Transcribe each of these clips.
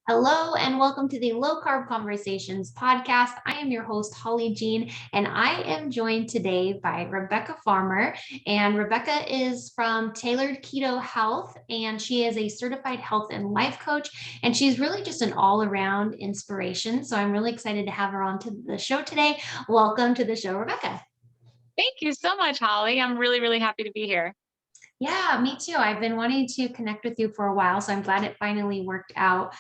Hello and welcome to the Low Carb Conversations podcast. I am your host, Holly Jean, and I am joined today by Rebekah Farmer. And Rebekah is from Tailored Keto Health, and she is a certified health and life coach. And she's really just an all around inspiration. So I'm really excited to have her on to the show today. Welcome to the show, Rebekah. Thank you so much, Holly. I'm really, really happy to be here. Yeah, me too. I've been wanting to connect with you for a while, so I'm glad it finally worked out.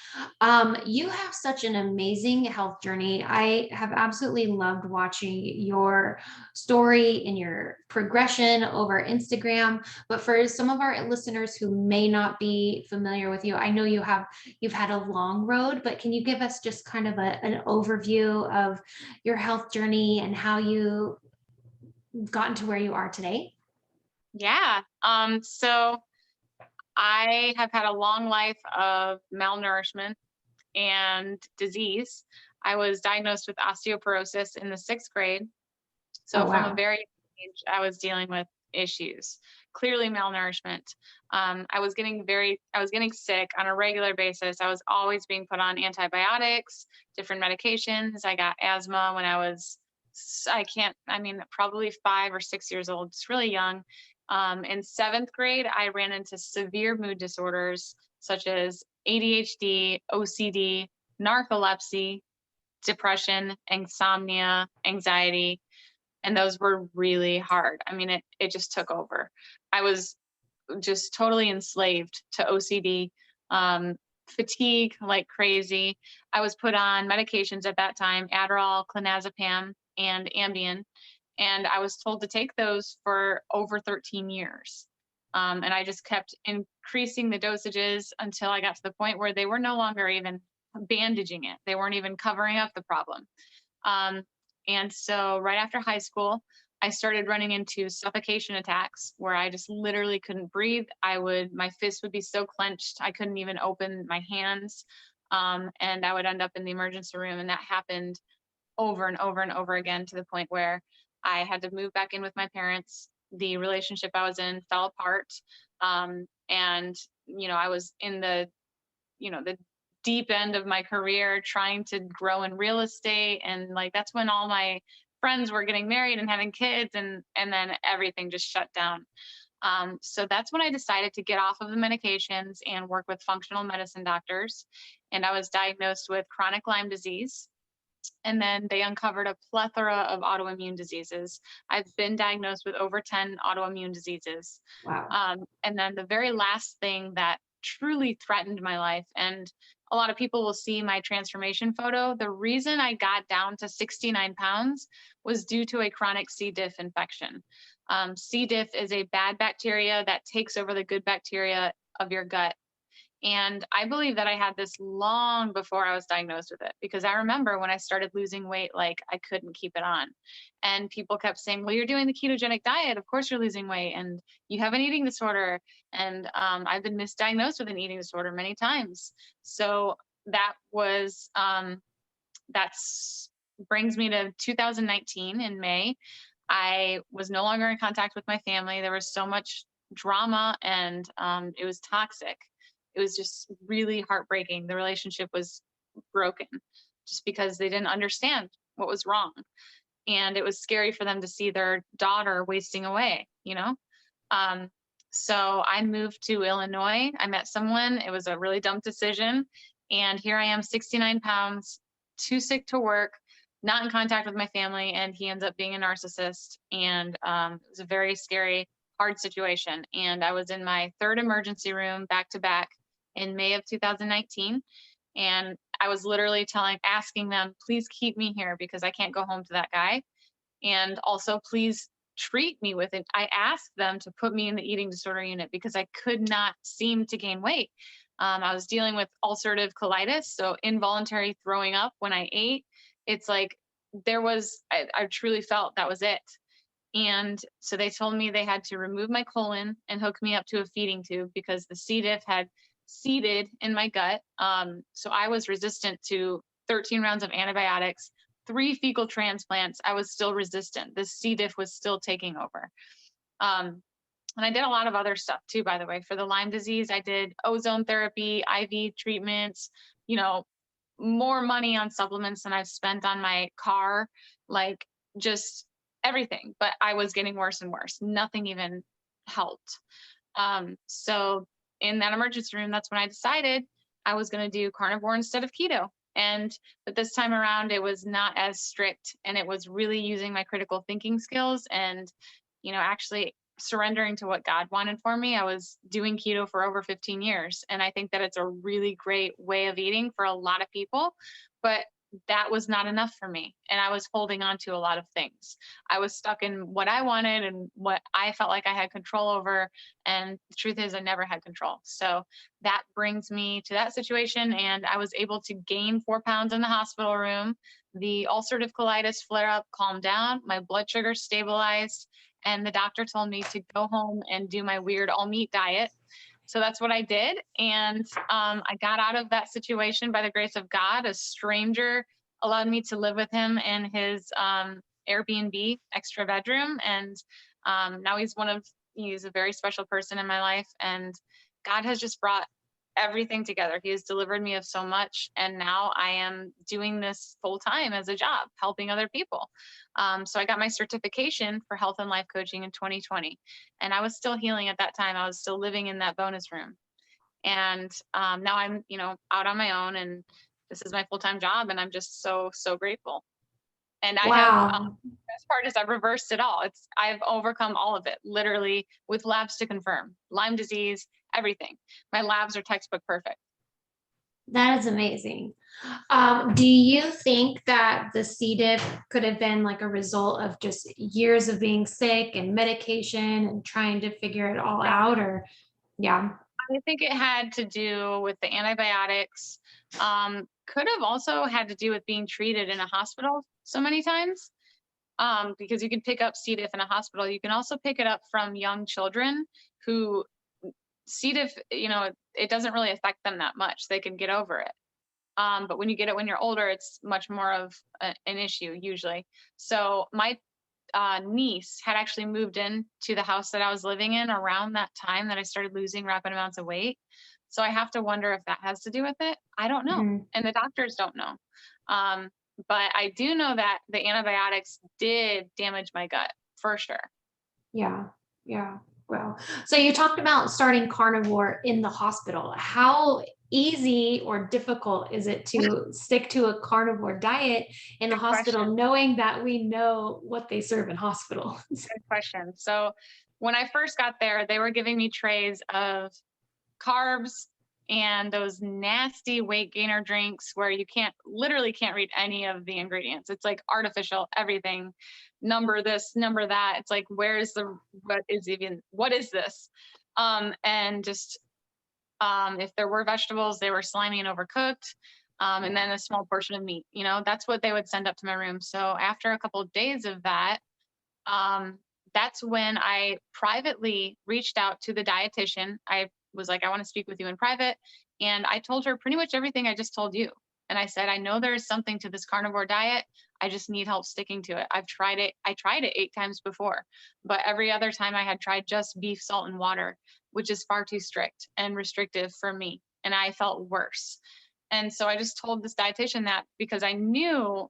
You have such an amazing health journey. I have absolutely loved watching your story and your progression over Instagram. But for some of our listeners who may not be familiar with you, I know you've had a long road, but can you give us just kind of an overview of your health journey and how you gotten to where you are today? Yeah. So I have had a long life of malnourishment and disease. I was diagnosed with osteoporosis in the sixth grade. Oh, So from a wow. very young age, I was dealing with issues, clearly malnourishment. I was getting sick on a regular basis. I was always being put on antibiotics, different medications. I got asthma when I was, probably 5 or 6 years old, just really young. In seventh grade, I ran into severe mood disorders such as ADHD, OCD, narcolepsy, depression, insomnia, anxiety, and those were really hard. I mean, it just took over. I was just totally enslaved to OCD, fatigue like crazy. I was put on medications at that time, Adderall, clonazepam, and Ambien, and I was told to take those for over 13 years. And I just kept increasing the dosages until I got to the point where they were no longer even bandaging it. They weren't even covering up the problem. Um, and so right after high school, I started running into suffocation attacks where I just literally couldn't breathe. My fists would be so clenched, I couldn't even open my hands. And I would end up in the emergency room. And that happened over and over and over again to the point where I had to move back in with my parents. The relationship I was in fell apart. And, I was in the deep end of my career trying to grow in real estate, and like that's when all my friends were getting married and having kids, and then everything just shut down. So that's when I decided to get off of the medications and work with functional medicine doctors, and I was diagnosed with chronic Lyme disease, and then they uncovered a plethora of autoimmune diseases. I've been diagnosed with over 10 autoimmune diseases. Wow. And then the very last thing that truly threatened my life, and a lot of people will see my transformation photo. The reason I got down to 69 pounds was due to a chronic C. diff infection. C. diff is a bad bacteria that takes over the good bacteria of your gut, and I believe that I had this long before I was diagnosed with it, because I remember when I started losing weight, like I couldn't keep it on. And people kept saying, well, you're doing the ketogenic diet. Of course you're losing weight, and you have an eating disorder. And I've been misdiagnosed with an eating disorder many times. So that was, that's brings me to 2019 in May. I was no longer in contact with my family. There was so much drama, and it was toxic. It was just really heartbreaking. The relationship was broken just because they didn't understand what was wrong. And it was scary for them to see their daughter wasting away. Um, so I moved to Illinois. I met someone. It was a really dumb decision. And here I am, 69 pounds, too sick to work, not in contact with my family. And he ends up being a narcissist. And it was a very scary, hard situation. And I was in my third emergency room back to back in May of 2019. And I was literally asking them, please keep me here because I can't go home to that guy. And also, please treat me with it. I asked them to put me in the eating disorder unit because I could not seem to gain weight. I was dealing with ulcerative colitis, so involuntary throwing up when I ate. It's like I truly felt that was it. And so they told me they had to remove my colon and hook me up to a feeding tube because the C. diff had seeded in my gut. So I was resistant to 13 rounds of antibiotics, 3 fecal transplants. I was still resistant. The C. diff was still taking over. And I did a lot of other stuff too, by the way. For the Lyme disease, I did ozone therapy, IV treatments, you know, more money on supplements than I've spent on my car, like just everything. But I was getting worse and worse. Nothing even helped. So in that emergency room, that's when I decided I was going to do carnivore instead of keto. But this time around, it was not as strict, and it was really using my critical thinking skills and, actually surrendering to what God wanted for me. I was doing keto for over 15 years, and I think that it's a really great way of eating for a lot of people. But that was not enough for me. And I was holding on to a lot of things. I was stuck in what I wanted and what I felt like I had control over. And the truth is, I never had control. So that brings me to that situation. And I was able to gain 4 pounds in the hospital room. The ulcerative colitis flare up calmed down. My blood sugar stabilized. And the doctor told me to go home and do my weird all meat diet. So that's what I did. And I got out of that situation by the grace of God. A stranger allowed me to live with him in his Airbnb extra bedroom. And now he's a very special person in my life. And God has just brought everything together. He has delivered me of so much. And now I am doing this full time as a job, helping other people. So I got my certification for health and life coaching in 2020. And I was still healing at that time. I was still living in that bonus room. And now I'm, out on my own, and this is my full-time job. And I'm just so, so grateful. And I have, Wow. the best part is I've reversed it all. I've overcome all of it, literally, with labs to confirm Lyme disease, everything. My labs are textbook perfect. That is amazing. Do you think that the C. diff could have been like a result of just years of being sick and medication and trying to figure it all Yeah. out? Or, yeah. I think it had to do with the antibiotics. Could have also had to do with being treated in a hospital so many times. Because you can pick up C. diff in a hospital. You can also pick it up from young children who C. diff, it doesn't really affect them that much. They can get over it. But when you get it when you're older, it's much more of an issue usually. So my niece had actually moved in to the house that I was living in around that time that I started losing rapid amounts of weight. So I have to wonder if that has to do with it. I don't know. Mhm. And the doctors don't know. Um, but I do know that the antibiotics did damage my gut for sure. Yeah. Yeah. Well, so you talked about starting carnivore in the hospital. How easy or difficult is it to stick to a carnivore diet in the Good question. hospital, knowing that we know what they serve in hospitals? Good question. So when I first got there, they were giving me trays of carbs and those nasty weight gainer drinks where you literally can't read any of the ingredients. It's like artificial everything, number this, number that. It's like, what is this? And just, if there were vegetables, they were slimy and overcooked. And then a small portion of meat, that's what they would send up to my room. So after a couple of days of that, um, that's when I privately reached out to the dietitian. I was like, I want to speak with you in private. And I told her pretty much everything I just told you. And I said, I know there is something to this carnivore diet. I just need help sticking to it. I've tried it. I tried it 8 times before, but every other time I had tried just beef, salt, and water, which is far too strict and restrictive for me. And I felt worse. And so I just told this dietitian that because I knew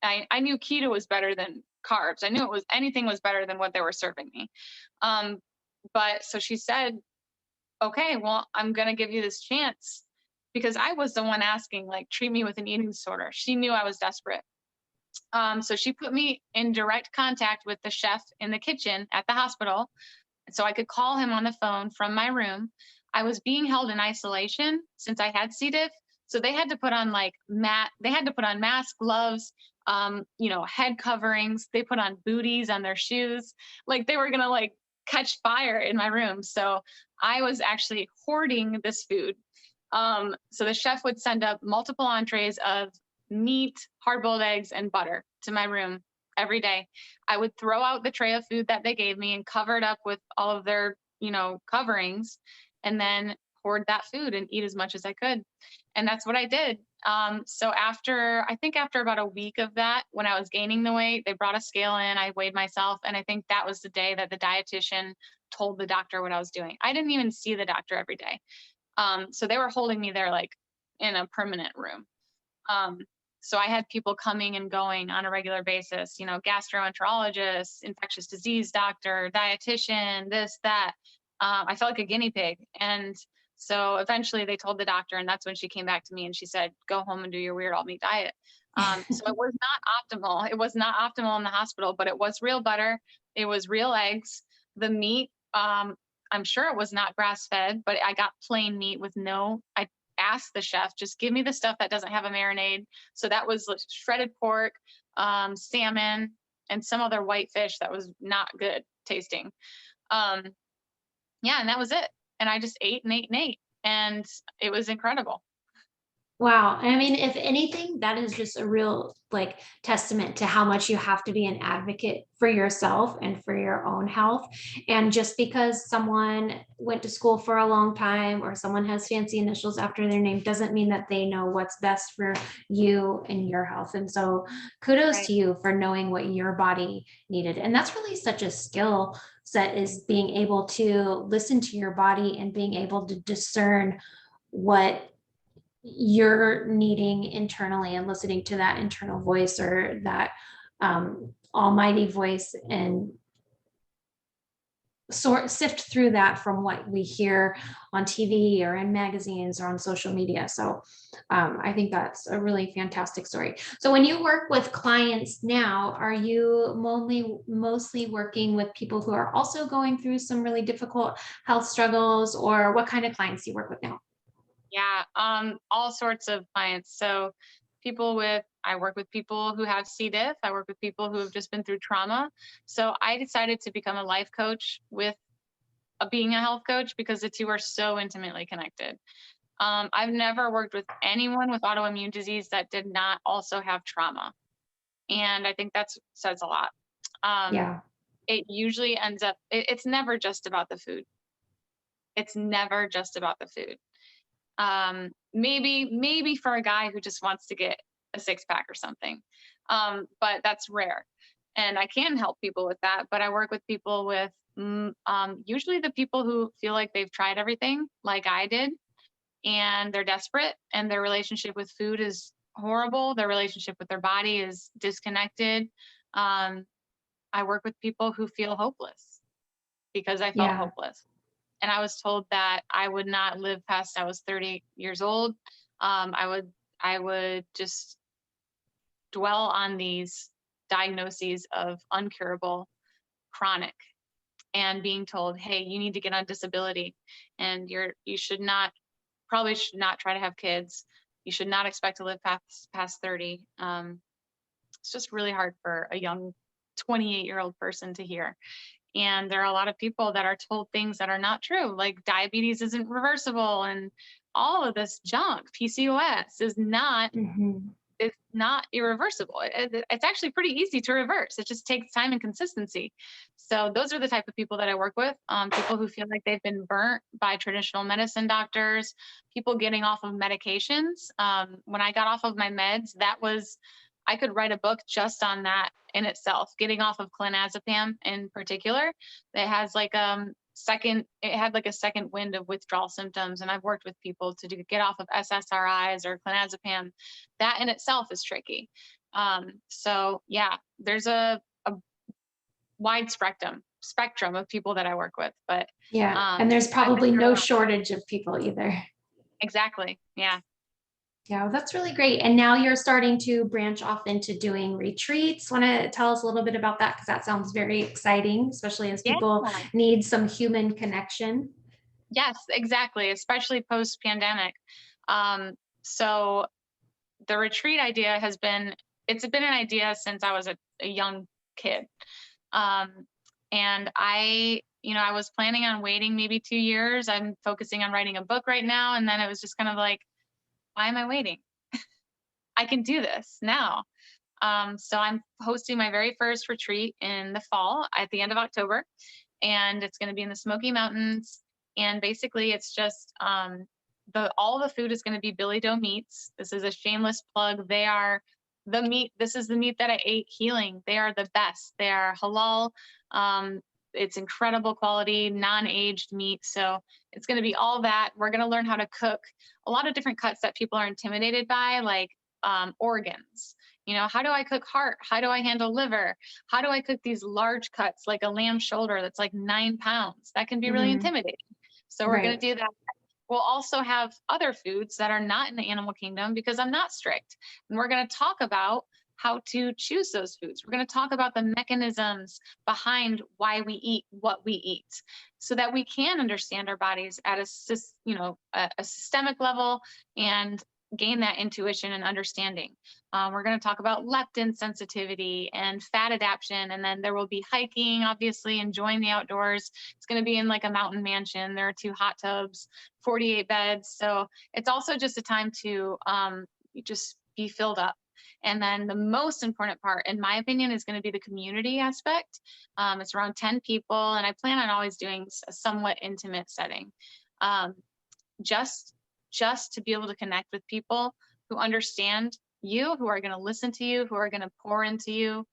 keto was better than carbs. I knew anything was better than what they were serving me. Um, but so she said, okay, well, I'm going to give you this chance because I was the one asking, like, treat me with an eating disorder. She knew I was desperate. So she put me in direct contact with the chef in the kitchen at the hospital so I could call him on the phone from my room. I was being held in isolation since I had C. diff. So they had to put on they had to put on masks, gloves, head coverings. They put on booties on their shoes. Like they were going to catch fire in my room. So I was actually hoarding this food. So the chef would send up multiple entrees of meat, hard boiled eggs, and butter to my room every day. I would throw out the tray of food that they gave me and cover it up with all of their, coverings, and then hoard that food and eat as much as I could. And that's what I did. So I think after about a week of that, when I was gaining the weight, they brought a scale in, I weighed myself. And I think that was the day that the dietitian told the doctor what I was doing. I didn't even see the doctor every day. So they were holding me there like in a permanent room. Um, so I had people coming and going on a regular basis, gastroenterologist, infectious disease doctor, dietitian, this, that. I felt like a guinea pig. And so eventually they told the doctor, and that's when she came back to me and she said, go home and do your weird all meat diet. So it was not optimal. It was not optimal in the hospital, but it was real butter. It was real eggs. The meat, I'm sure it was not grass fed, but I got plain meat with I asked the chef, just give me the stuff that doesn't have a marinade. So that was like shredded pork, salmon, and some other white fish that was not good tasting. Um, yeah, and that was it. And I just ate and ate and ate, and it was incredible. Wow. I mean, if anything, that is just a real like testament to how much you have to be an advocate for yourself and for your own health. And just because someone went to school for a long time or someone has fancy initials after their name doesn't mean that they know what's best for you and your health. And so kudos Right. to you for knowing what your body needed. And that's really such a skill set, is being able to listen to your body and being able to discern what you're needing internally and listening to that internal voice or that almighty voice, and sift through that from what we hear on TV or in magazines or on social media. So I think that's a really fantastic story. So when you work with clients now, are you mostly working with people who are also going through some really difficult health struggles, or what kind of clients do you work with now? Yeah, all sorts of clients. So I work with people who have C. diff. I work with people who have just been through trauma. So I decided to become a life coach with being a health coach because the two are so intimately connected. I've never worked with anyone with autoimmune disease that did not also have trauma. And I think that says a lot. Um, Yeah. it usually ends up, it's never just about the food. It's never just about the food. Maybe for a guy who just wants to get a six pack or something. But that's rare. And I can help people with that, but I work with people with usually the people who feel like they've tried everything like I did, and they're desperate, and their relationship with food is horrible. Their relationship with their body is disconnected. Um, I work with people who feel hopeless because I felt Yeah. hopeless. And I was told that I would not live past I was 30 years old. I would just dwell on these diagnoses of uncurable, chronic, and being told, hey, you need to get on disability, and you should not, probably should not try to have kids. You should not expect to live past 30. It's just really hard for a young 28-year-old person to hear. And there are a lot of people that are told things that are not true, like diabetes isn't reversible and all of this junk. PCOS Mhm. is not irreversible. It's actually pretty easy to reverse. It just takes time and consistency. So those are the type of people that I work with. People who feel like they've been burnt by traditional medicine doctors, people getting off of medications. When I got off of my meds, I could write a book just on that in itself, getting off of clonazepam in particular. That has like it had like a second wind of withdrawal symptoms. And I've worked with people to get off of SSRIs or clonazepam. That in itself is tricky. So yeah, there's a wide spectrum of people that I work with, but Yeah. And there's I've been probably through a no lot. shortage of people either. Exactly. Yeah. Yeah, well, that's really great. And now you're starting to branch off into doing retreats. Want to tell us a little bit about that? Because that sounds very exciting, especially as Yeah. people need some human connection. Yes, exactly. Especially post pandemic. So the retreat idea it's been an idea since I was a young kid. Um, and I was planning on waiting maybe 2 years. I'm focusing on writing a book right now. And then it was just kind of like, why am I waiting? I can do this now. So I'm hosting my very first retreat in the fall at the end of October, and it's going to be in the Smoky Mountains. And basically, it's just all the food is going to be Billy Doe meats. This is a shameless plug. They are the meat. This is the meat that I ate healing. They are the best. They are halal. Um, It's incredible quality, non-aged meat. So it's going to be all that. We're going to learn how to cook a lot of different cuts that people are intimidated by, like organs. You know, how do I cook heart? How do I handle liver? How do I cook these large cuts like a lamb shoulder that's like 9 pounds? That can be really Hmm. intimidating. So we're going Right. to do that. We'll also have other foods that are not in the animal kingdom because I'm not strict. And we're going to talk about how to choose those foods. We're going to talk about the mechanisms behind why we eat what we eat so that we can understand our bodies at a systemic level and gain that intuition and understanding. We're going to talk about leptin sensitivity and fat adaptation. And then there will be hiking, obviously, enjoying the outdoors. It's going to be in like a mountain mansion. There are 2 hot tubs, 48 beds. So it's also just a time to just be filled up. And then the most important part, in my opinion, is going to be the community aspect. It's around 10 people, and I plan on always doing a somewhat intimate setting. Um, just to be able to connect with people who understand you, who are going to listen to you, who are going to pour into you,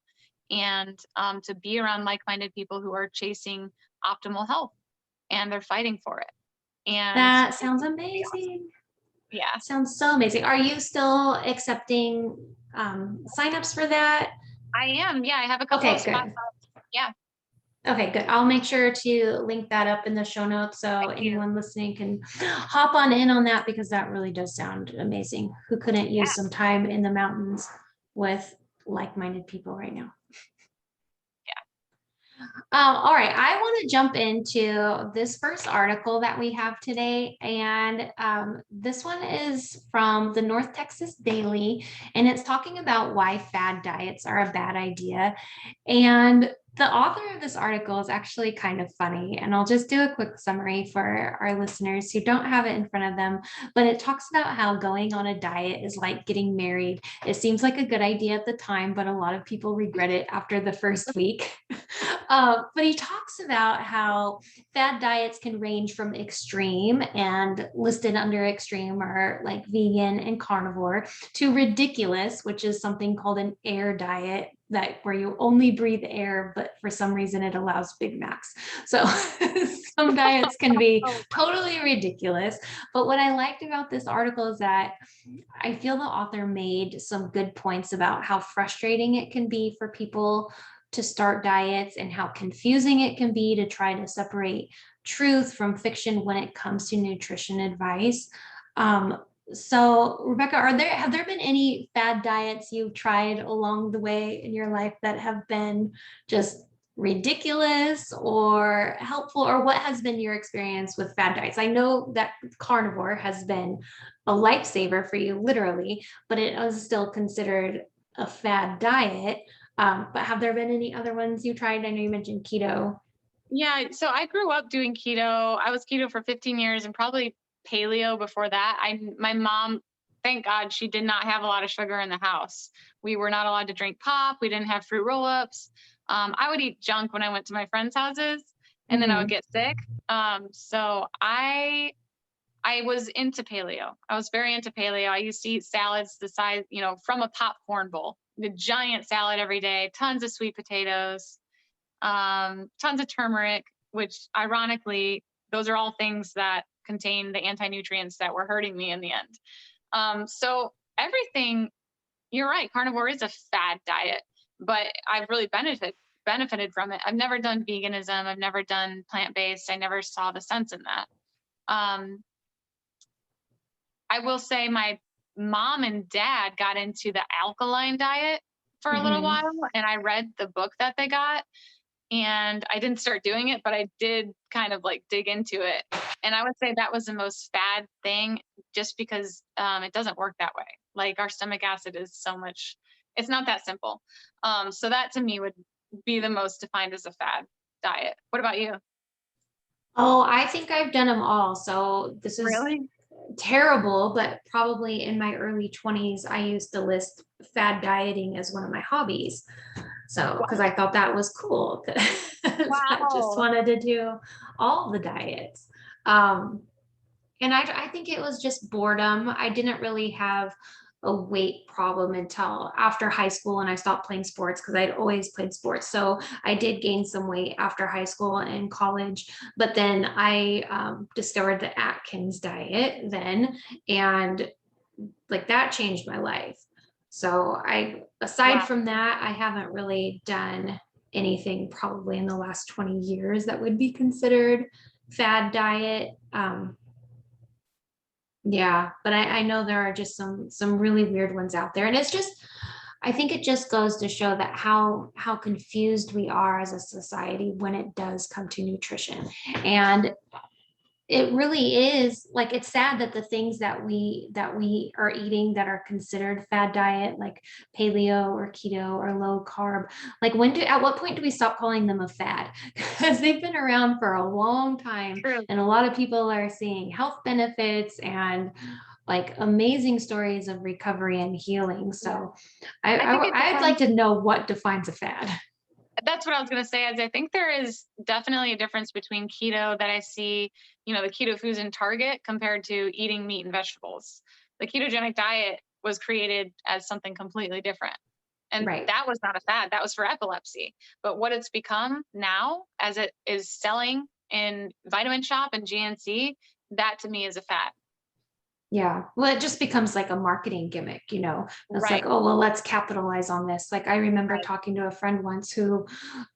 and to be around like-minded people who are chasing optimal health and they're fighting for it. And That sounds awesome. amazing. Yeah. Sounds so amazing. Are you still accepting signups for that? I am. Yeah, I have a couple of Okay, spots good. up. Yeah, Okay, good. I'll make sure to link that up in the show notes so thank you. anyone listening can hop on in on that because that really does sound amazing. Who couldn't use Yeah, some time in the mountains with like-minded people right now? All right, I want to jump into this first article that we have today. And this one is from the North Texas Daily, and it's talking about why fad diets are a bad idea. And the author of this article is actually kind of funny, and I'll just do a quick summary for our listeners who don't have it in front of them. But it talks about how going on a diet is like getting married. It seems like a good idea at the time, but a lot of people regret it after the first week. But he talks about how fad diets can range from extreme, and listed under extreme are like vegan and carnivore, to ridiculous, which is something called an air diet, that where you only breathe air, but for some reason it allows Big Macs. So some diets can be oh, totally ridiculous. But what I liked about this article is that I feel the author made some good points about how frustrating it can be for people to start diets and how confusing it can be to try to separate truth from fiction when it comes to nutrition advice. So Rebekah, have there been any fad diets you've tried along the way in your life that have been just ridiculous or helpful, or what has been your experience with fad diets? I know that carnivore has been a lifesaver for you, literally, but it is still considered a fad diet. But have there been any other ones you tried? I know you mentioned keto. yeah. So I grew up doing keto. I was keto for 15 years and probably paleo before that. My mom, thank God, she did not have a lot of sugar in the house. We were not allowed to drink pop. We didn't have fruit roll-ups. I would eat junk when I went to my friends' houses, and then I would Mhm. get sick. So I was into paleo. I was very into paleo. I used to eat salads the size, from a popcorn bowl, the giant salad every day, tons of sweet potatoes, tons of turmeric, which ironically, those are all things that contain the anti-nutrients that were hurting me in the end. So everything, you're right, carnivore is a fad diet, but I've really benefited from it. I've never done veganism. I've never done plant-based. I never saw the sense in that. Um, I will say my mom and dad got into the alkaline diet for a little Mhm. while, and I read the book that they got, and I didn't start doing it, but I did kind of like dig into it. And I would say that was the most fad thing just because it doesn't work that way. Like our stomach acid is so much, it's not that simple. So that to me would be the most defined as a fad diet. What about you? Oh, I think I've done them all. So this is Really? terrible, but probably in my early 20s, I used to list fad dieting as one of my hobbies. So, because I thought that was cool. I just Wow. wanted to do all the diets. Um, and I think it was just boredom. I didn't really have a weight problem until after high school, and I stopped playing sports because I'd always played sports. So I did gain some weight after high school and college, but then I discovered the Atkins diet then, and like that changed my life. So aside Wow. from that, I haven't really done anything probably in the last 20 years that would be considered fad diet. Yeah, but I know there are just some really weird ones out there. And it's just, I think it just goes to show that how confused we are as a society when it does come to nutrition. And it really is, like, it's sad that the things that we are eating that are considered fad diet, like paleo or keto or low carb, like at what point do we stop calling them a fad? Because they've been around for a long time, True. and a lot of people are seeing health benefits and like amazing stories of recovery and healing. Yeah. So I think it I'd depends. like to know what defines a fad. That's what I was going to say, is I think there is definitely a difference between keto that I see, the keto foods in Target compared to eating meat and vegetables. The ketogenic diet was created as something completely different. And Right. that was not a fad, that was for epilepsy. But what it's become now, as it is selling in Vitamin Shop and GNC, that to me is a fad. Yeah. Well, it just becomes like a marketing gimmick, you know. It's like, Right. oh, well, let's capitalize on this. Like I remember Right. talking to a friend once who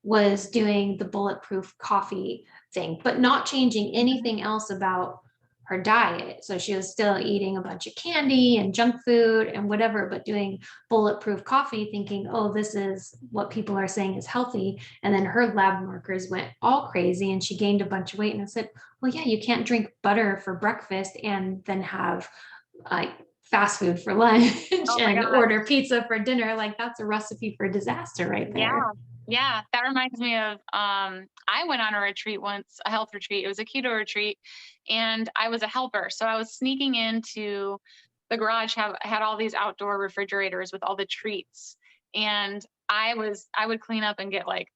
was doing the bulletproof coffee thing, but not changing Mhm. anything else about her diet. So she was still eating a bunch of candy and junk food and whatever, but doing bulletproof coffee, thinking, oh, this is what people are saying is healthy. And then her lab markers went all crazy and she gained a bunch of weight. And I said, well, yeah, you can't drink butter for breakfast and then have like fast food for lunch Oh my and God. order pizza for dinner. Like that's a recipe for disaster right Yeah. there. Yeah. That reminds me of I went on a retreat once, a health retreat. It was a keto retreat, and I was a helper. So I was sneaking into the garage, had all these outdoor refrigerators with all the treats. And I would clean up and get like,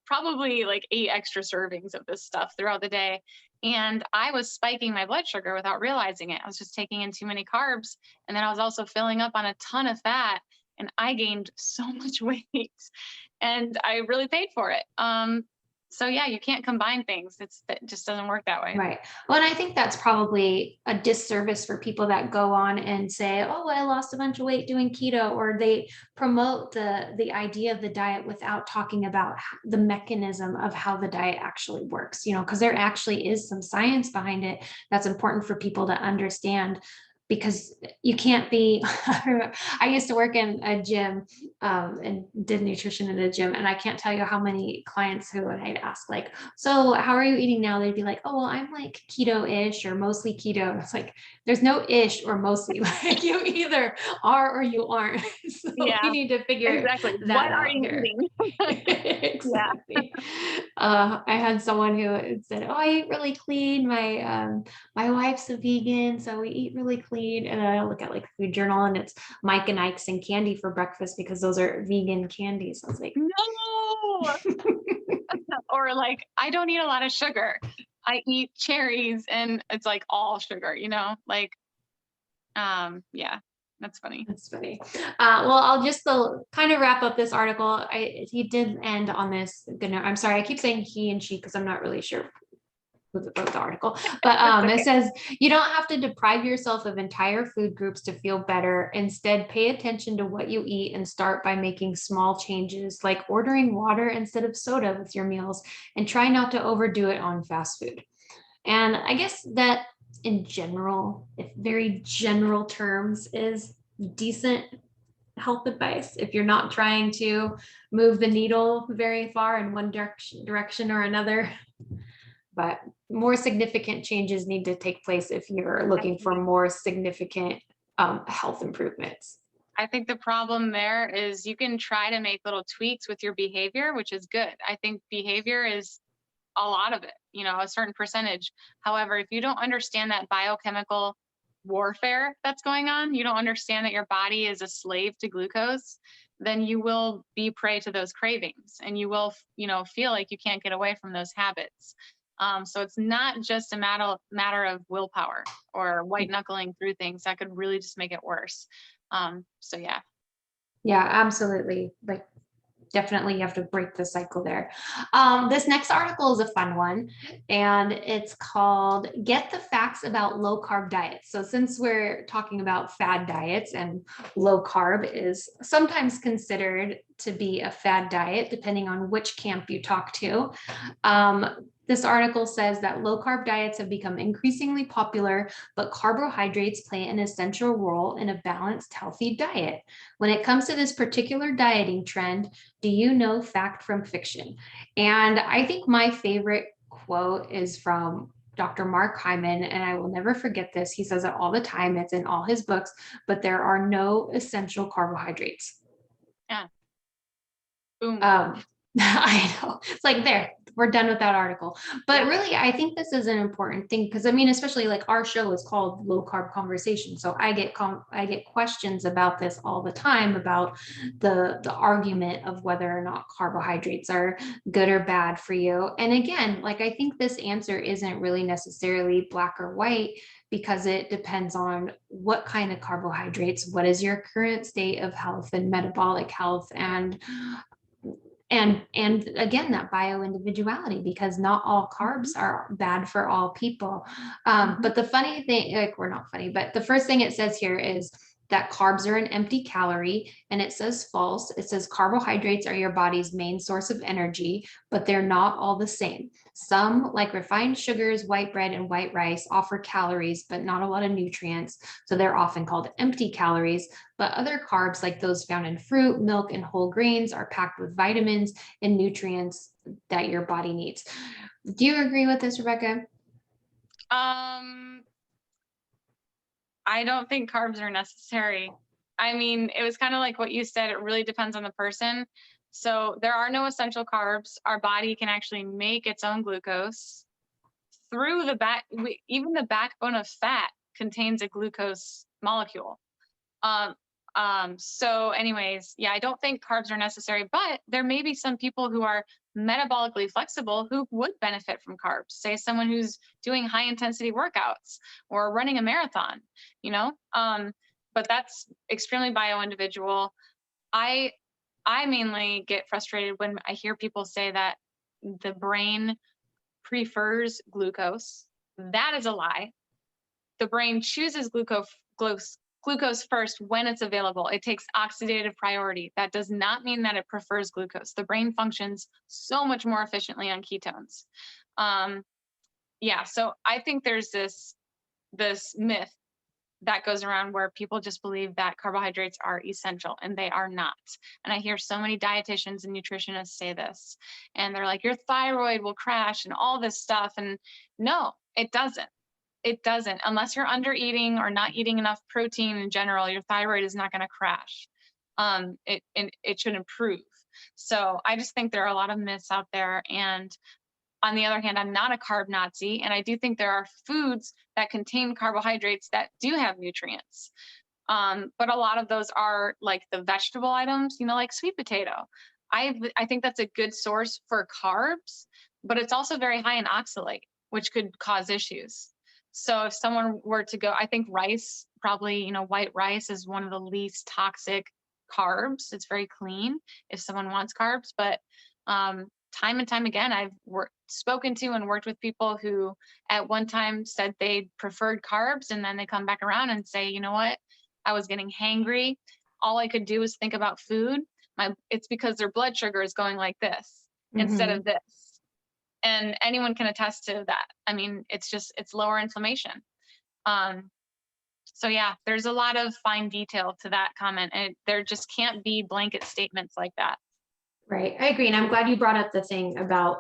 probably like 8 extra servings of this stuff throughout the day. And I was spiking my blood sugar without realizing it. I was just taking in too many carbs. And then I was also filling up on a ton of fat, and I gained so much weight, and I really paid for it. So yeah, you can't combine things. It just doesn't work that way. Right. Well, and I think that's probably a disservice for people that go on and say, "Oh, I lost a bunch of weight doing keto," or they promote the idea of the diet without talking about the mechanism of how the diet actually works. You know, because there actually is some science behind it that's important for people to understand. Because you can't be. I used to work in a gym and did nutrition in a gym, and I can't tell you how many clients who I'd ask like, so how are you eating now? They'd be like, oh, well, I'm like keto-ish or mostly keto. And it's like, there's no ish or mostly. Like you either are or you aren't. So we Yeah, need to figure exactly. that What are out you here. eating? Yeah. Exactly. I had someone who said, "Oh, I eat really clean. My wife's a vegan, so we eat really clean." And I look at like Food Journal, and it's Mike and Ike's and candy for breakfast because those are vegan candies. I was like, No. Or like, I don't eat a lot of sugar. I eat cherries, and it's like all sugar, like, yeah, that's funny. That's funny. Well, I'll just kind of wrap up this article. He did end on this. I'm sorry, I keep saying he and she because I'm not really sure who wrote the article. But That's it okay. says you don't have to deprive yourself of entire food groups to feel better. Instead, pay attention to what you eat and start by making small changes, like ordering water instead of soda with your meals, and try not to overdo it on fast food. And I guess that in general, if very general terms, is decent health advice if you're not trying to move the needle very far in one direction or another. But more significant changes need to take place if you're looking for Definitely. more significant health improvements. I think the problem there is you can try to make little tweaks with your behavior, which is good. I think behavior is a lot of it, a certain percentage. However, if you don't understand that biochemical warfare that's going on, you don't understand that your body is a slave to glucose, then you will be prey to those cravings, and you will, feel like you can't get away from those habits. So it's not just a matter of willpower or white knuckling through things that could really just make it worse. So yeah. Yeah, absolutely. Like, definitely you have to break the cycle there. This next article is a fun one, and it's called Get the Facts About Low Carb Diets. So since we're talking about fad diets, and low carb is sometimes considered to be a fad diet, depending on which camp you talk to. This article says that low carb diets have become increasingly popular, but carbohydrates play an essential role in a balanced, healthy diet. When it comes to this particular dieting trend, do you know fact from fiction? And I think my favorite quote is from Dr. Mark Hyman, and I will never forget this. He says it all the time, it's in all his books, but there are no essential carbohydrates. Yeah. Boom. I know. It's like, there, we're done with that article. But Yeah. really, I think this is an important thing because I mean, especially like our show is called Low Carb Conversation. So I get questions about this all the time about the argument of whether or not carbohydrates are good or bad for you. And again, like I think this answer isn't really necessarily black or white because it depends on what kind of carbohydrates, what is your current state of health and metabolic health, and again that bio individuality, because not all carbs are bad for all people. Mm-hmm. But the funny thing, like, we're not funny, but the first thing it says here is that carbs are an empty calorie, and it says false. It says carbohydrates are your body's main source of energy, but they're not all the same. Some, like refined sugars, white bread, and white rice, offer calories but not a lot of nutrients, so they're often called empty calories. But other carbs, like those found in fruit, milk, and whole grains, are packed with vitamins and nutrients that your body needs. Do you agree with this, Rebekah? Um, I don't think carbs are necessary. I mean, it was kind of like what you said. It really depends on the person. So there are no essential carbs. Our body can actually make its own glucose through the back. Even the backbone of fat contains a glucose molecule. Um, so anyways, yeah, I don't think carbs are necessary, but there may be some people who are metabolically flexible who would benefit from carbs. Say someone who's doing high intensity workouts or running a marathon, you know? But that's extremely bio individual. I I mainly get frustrated when I hear people say that the brain prefers glucose. That is a lie. The brain chooses glucose first when it's available. It takes oxidative priority. That does not mean that it prefers glucose. The brain functions so much more efficiently on ketones. Um, yeah, so I think there's this myth that goes around where people just believe that carbohydrates are essential, and they are not. And I hear so many dietitians and nutritionists say this, and they're like, your thyroid will crash and all this stuff. And no, it doesn't. It doesn't. Unless you're under eating or not eating enough protein in general, your thyroid is not going to crash. It should improve. So I just think there are a lot of myths out there. And on the other hand, I'm not a carb Nazi, and I do think there are foods that contain carbohydrates that do have nutrients. But a lot of those are like the vegetable items, you know, like sweet potato. I think that's a good source for carbs, but it's also very high in oxalate, which could cause issues. So if someone were to go, I think rice, probably, you know, white rice is one of the least toxic carbs. It's very clean if someone wants carbs, but time and time again, I've spoken to and worked with people who at one time said they preferred carbs, and then they come back around and say, you know what, I was getting hangry. All I could do was think about food. It's because their blood sugar is going like this instead Mm-hmm. of this. And anyone can attest to that. I mean, it's lower inflammation. Um, so yeah, there's a lot of fine detail to that comment, and there just can't be blanket statements like that. Right, I agree, and I'm glad you brought up the thing about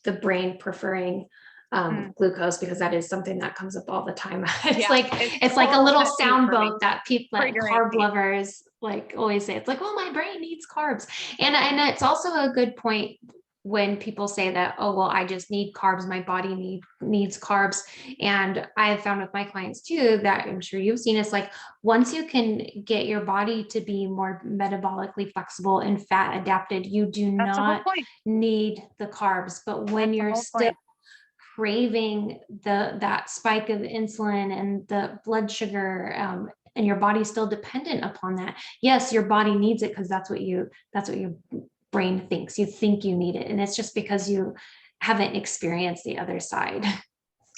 the brain preferring Mm. glucose, because that is something that comes up all the time. It's Yeah, like it's it's like a total little pet peeve sound for me. boat that people, that Triggering carb me. lovers like always say. It's like, oh, my brain needs carbs, and it's also a good point when people say that, oh well, I just need carbs, my body needs carbs. And I have found with my clients too, that I'm sure you've seen, it's like once you can get your body to be more metabolically flexible and fat adapted, you do That's the whole not point. need the carbs. But when That's the you're whole still point. craving that spike of insulin and the blood sugar, and your body's still dependent upon that. Yes, your body needs it because that's what your brain thinks. You think you need it. And it's just because you haven't experienced the other side.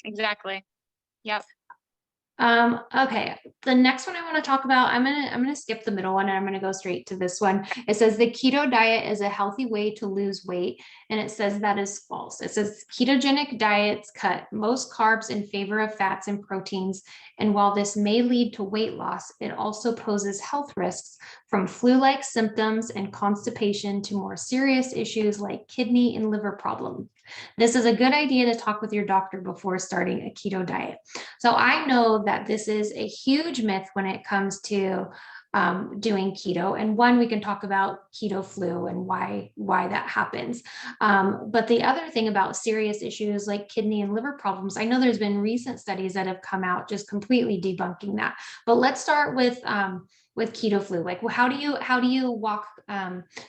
Exactly. Yep. Okay. The next one I want to talk about, I'm gonna skip the middle one and I'm gonna go straight to this one. It says the keto diet is a healthy way to lose weight, and it says that is false. It says ketogenic diets cut most carbs in favor of fats and proteins, and while this may lead to weight loss, it also poses health risks from flu-like symptoms and constipation to more serious issues like kidney and liver problems. This is a good idea to talk with your doctor before starting a keto diet. So I know that this is a huge myth when it comes to doing keto. And one, we can talk about keto flu and why that happens. But the other thing about serious issues like kidney and liver problems, I know there's been recent studies that have come out just completely debunking that. But let's start with keto flu. Like, how do you walk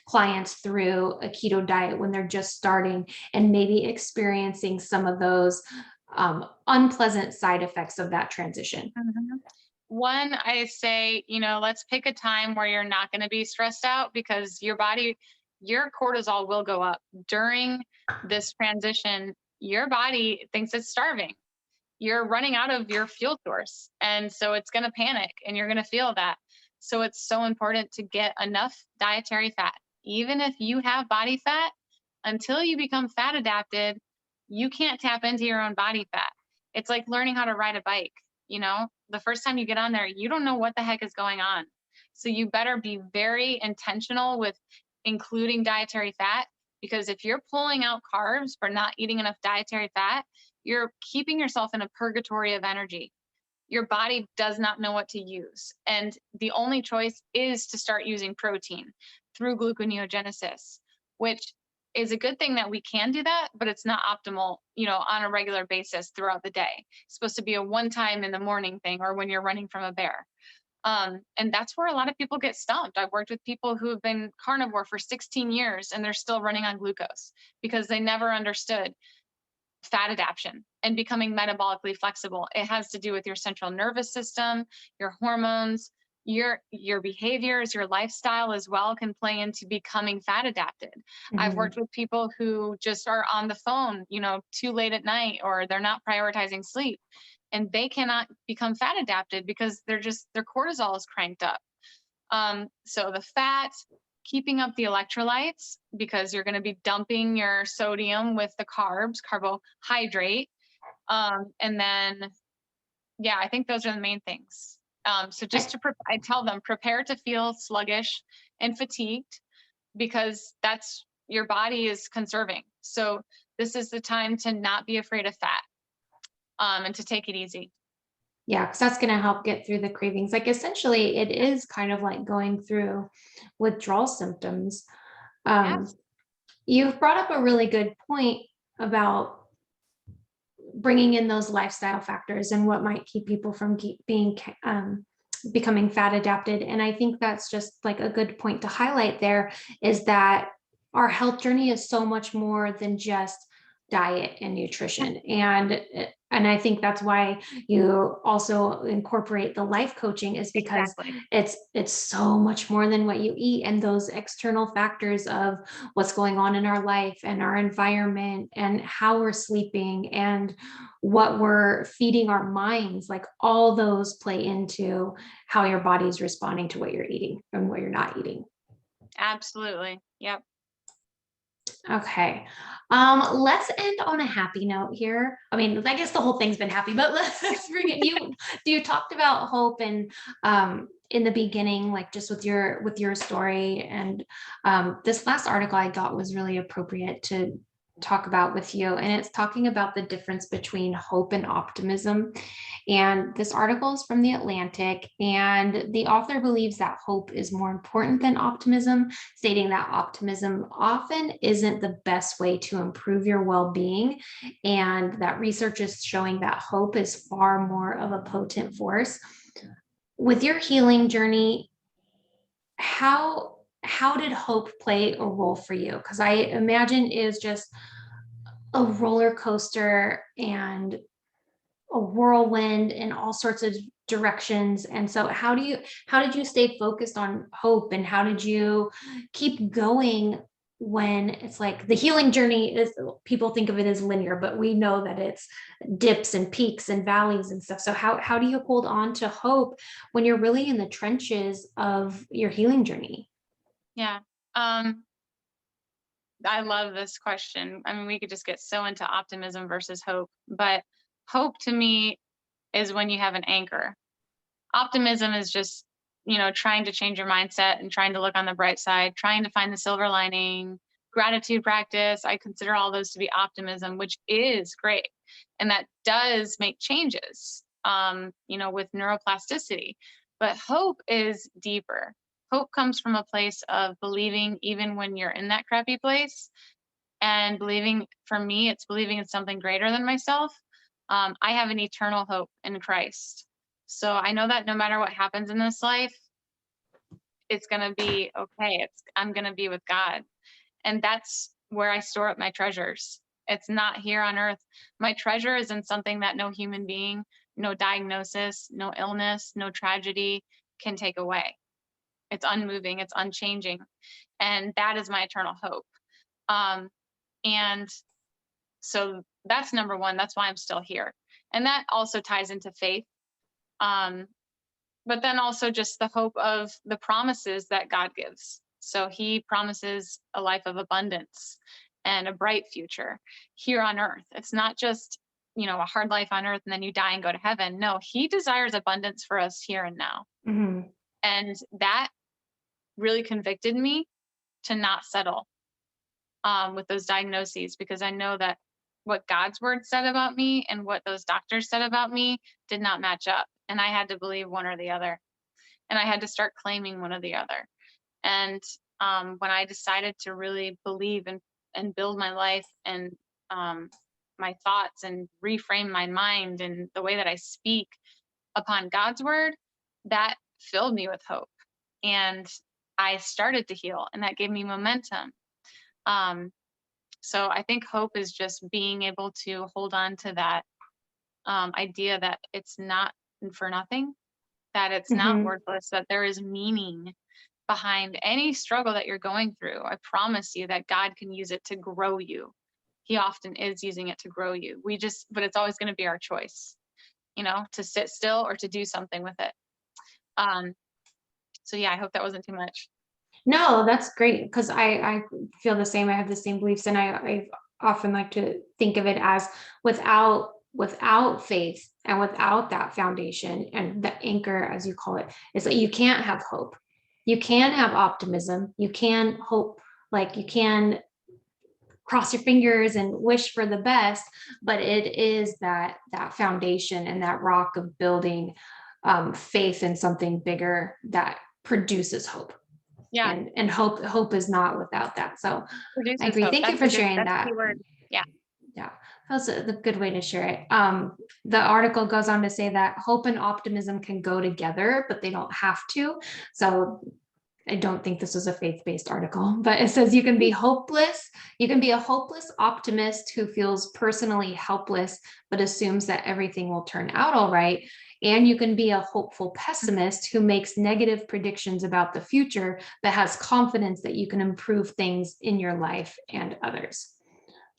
clients through a keto diet when they're just starting and maybe experiencing some of those unpleasant side effects of that transition? Mhm. One, I say, let's pick a time where you're not going to be stressed out, because your cortisol will go up during this transition. Your body thinks it's starving. You're running out of your fuel source. And so it's going to panic and you're going to feel that. So it's so important to get enough dietary fat. Even if you have body fat, until you become fat adapted, you can't tap into your own body fat. It's like learning how to ride a bike. The first time you get on there, you don't know what the heck is going on. So you better be very intentional with including dietary fat, because if you're pulling out carbs for not eating enough dietary fat, you're keeping yourself in a purgatory of energy. Your body does not know what to use. And the only choice is to start using protein through gluconeogenesis, which is a good thing that we can do that, but it's not optimal, on a regular basis throughout the day. It's supposed to be a one time in the morning thing or when you're running from a bear. And that's where a lot of people get stumped. I've worked with people who have been carnivore for 16 years and they're still running on glucose because they never understood fat adaptation and becoming metabolically flexible. It has to do with your central nervous system, your hormones, your behaviors, your lifestyle as well can play into becoming fat adapted. I've Mhm. worked with people who just are on the phone, too late at night, or they're not prioritizing sleep, and they cannot become fat adapted because their cortisol is cranked up. So the fat, keeping up the electrolytes, because you're going to be dumping your sodium with the carbs, carbohydrate. And then, yeah, I think those are the main things. So just I tell them, prepare to feel sluggish and fatigued, because that's your body is conserving. So this is the time to not be afraid of fat, and to take it easy. Yeah, because that's going to help get through the cravings. Like essentially, it is kind of like going through withdrawal symptoms. Um, Yes. you've brought up a really good point about bringing in those lifestyle factors and what might keep people from being becoming fat adapted. And I think that's just like a good point to highlight there, is that our health journey is so much more than just diet and nutrition. And I think that's why you also incorporate the life coaching, is because Exactly. it's so much more than what you eat, and those external factors of what's going on in our life and our environment and how we're sleeping and what we're feeding our minds, like all those play into how your body is responding to what you're eating and what you're not eating. Absolutely. Yep. Okay. Let's end on a happy note here. I mean, I guess the whole thing's been happy, but let's bring it. You talked about hope and in the beginning, like just with your story. And this last article I got was really appropriate to talk about with you. And it's talking about the difference between hope and optimism. And this article is from The Atlantic, and the author believes that hope is more important than optimism, stating that optimism often isn't the best way to improve your well-being, and that research is showing that hope is far more of a potent force. With your healing journey, how did hope play a role for you? Because I imagine it is just a roller coaster and a whirlwind and all sorts of directions. And so how did you stay focused on hope, and how did you keep going when it's like the healing journey is, people think of it as linear, but we know that it's dips and peaks and valleys and stuff. So how do you hold on to hope when you're really in the trenches of your healing journey? Yeah. Um, I love this question. I mean, we could just get so into optimism versus hope, but hope to me is when you have an anchor. Optimism is just, trying to change your mindset and trying to look on the bright side, trying to find the silver lining. Gratitude practice, I consider all those to be optimism, which is great. And that does make changes, with neuroplasticity. But hope is deeper. Hope comes from a place of believing even when you're in that crappy place, and believing, for me, it's believing in something greater than myself. I have an eternal hope in Christ. So I know that no matter what happens in this life, it's going to be okay. I'm going to be with God. And that's where I store up my treasures. It's not here on earth. My treasure is in something that no human being, no diagnosis, no illness, no tragedy can take away. It's unmoving, it's unchanging. And that is my eternal hope. And so that's number one. That's why I'm still here. And that also ties into faith. But then also just the hope of the promises that God gives. So he promises a life of abundance and a bright future here on earth. It's not just, a hard life on earth and then you die and go to heaven. No, he desires abundance for us here and now. Mm-hmm. And that really convicted me to not settle with those diagnoses, because I know that what God's word said about me and what those doctors said about me did not match up. And I had to believe one or the other. And I had to start claiming one or the other. And when I decided to really believe and build my life and my thoughts and reframe my mind and the way that I speak upon God's word, that filled me with hope. And I started to heal, and that gave me momentum. So I think hope is just being able to hold on to that idea that it's not for nothing, that it's not Mm-hmm. worthless, that there is meaning behind any struggle that you're going through. I promise you that God can use it to grow you. He often is using it to grow you. But it's always going to be our choice, to sit still or to do something with it. So yeah, I hope that wasn't too much. No, that's great, because I feel the same. I have the same beliefs, and I often like to think of it as without faith and without that foundation and the anchor, as you call it, is that you can't have hope. You can have optimism. You can hope, like you can cross your fingers and wish for the best, but it is that foundation and that rock of building faith in something bigger that produces hope. Yeah, And hope is not without that. So I produces agree. hope. Thank you for sharing That's a that. key word. Yeah. Yeah, that's a good way to share it. The article goes on to say that hope and optimism can go together, but they don't have to. So I don't think this was a faith-based article, but it says you can be hopeless. You can be a hopeless optimist who feels personally helpless, but assumes that everything will turn out all right. And you can be a hopeful pessimist who makes negative predictions about the future, but has confidence that you can improve things in your life and others.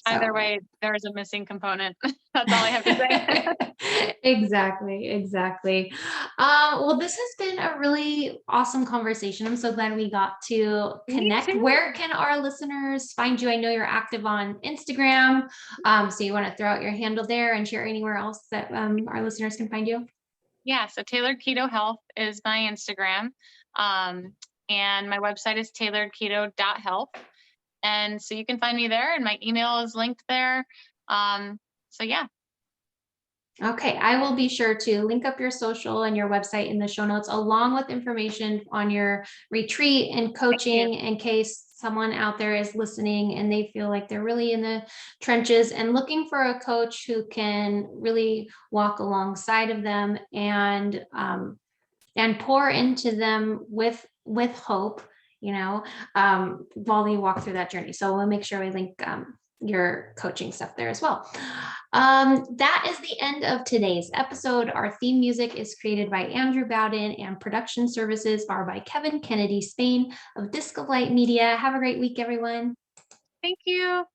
Either So way, there's a missing component. That's all I have to say. exactly. Well, this has been a really awesome conversation. I'm so glad we got to Me connect. too. Where can our listeners find you? I know you're active on Instagram. So you want to throw out your handle there and share anywhere else that our listeners can find you? Yeah, so Tailored Keto Health is my Instagram. And my website is tailoredketo.health. And so you can find me there, and my email is linked there. So yeah. Okay, I will be sure to link up your social and your website in the show notes, along with information on your retreat and Thank you. coaching, in case someone out there is listening and they feel like they're really in the trenches and looking for a coach who can really walk alongside of them and pour into them with hope, while they walk through that journey. So we'll make sure we link your coaching stuff there as well. That is the end of today's episode. Our theme music is created by Andrew Bowden, and production services are by Kevin Kennedy Spain of Disc of Light Media. Have a great week, everyone. Thank you.